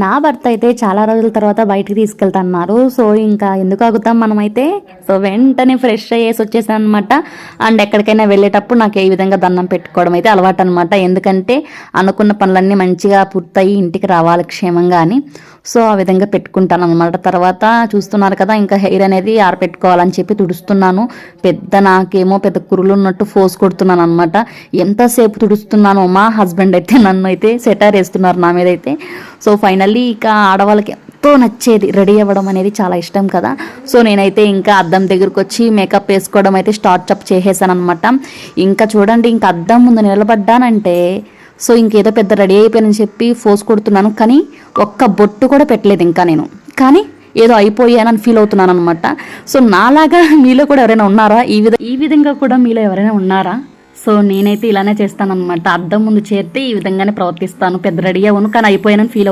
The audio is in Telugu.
నా భర్త అయితే చాలా రోజుల తర్వాత బయటికి తీసుకెళ్తున్నారు. సో ఇంకా ఎందుకు ఆగుతాం మనమైతే. సో వెంటనే ఫ్రెష్ అయ్యేసి వచ్చేసాను అనమాట. అండ్ ఎక్కడికైనా వెళ్ళేటప్పుడు నాకు ఈ విధంగా దండం పెట్టుకోవడం అయితే అలవాటు అనమాట. ఎందుకంటే అనుకున్న పనులన్నీ మంచిగా పూర్తయి ఇంటికి రావాలి క్షేమంగా అని. సో ఆ విధంగా పెట్టుకుంటాను అనమాట. తర్వాత చూస్తున్నారు కదా, ఇంకా హెయిర్ అనేది ఆరపెట్టుకోవాలని చెప్పి తుడుస్తున్నాను. నాకేమో పెద్ద కురులు ఉన్నట్టు ఫోర్స్ కొడుతున్నాను అనమాట. ఎంతసేపు తుడుస్తున్నానో మా హస్బెండ్ అయితే నన్ను అయితే సెటార్ వేస్తున్నారు నా మీద అయితే. సో ఫైనల్లీ ఇక ఆడవాళ్ళకి ఎంతో నచ్చేది రెడీ అవ్వడం అనేది చాలా ఇష్టం కదా. సో నేనైతే ఇంకా అద్దం దగ్గరకు వచ్చి మేకప్ వేసుకోవడం అయితే స్టార్ట్అప్ చేసేసాను అనమాట. ఇంకా చూడండి, ఇంకా అద్దం ముందు నిలబడ్డానంటే సో ఇంకేదో పెద్ద రెడీ అయిపోయానని చెప్పి ఫోర్స్ కొడుతున్నాను. కానీ ఒక్క బొట్టు కూడా పెట్టలేదు ఇంకా నేను. కానీ ఏదో అయిపోయానని ఫీల్ అవుతున్నాను అనమాట. సో నాలాగా మీలో కూడా ఎవరైనా ఉన్నారా? ఈ విధంగా కూడా మీలో ఎవరైనా ఉన్నారా? సో నేనైతే ఇలానే చేస్తాను అనమాట. అద్దం ముందు చేరితే ఈ విధంగానే ప్రవర్తిస్తాను. పెద్ద రెడీ అవ్వను, కానీ అయిపోయానని ఫీల్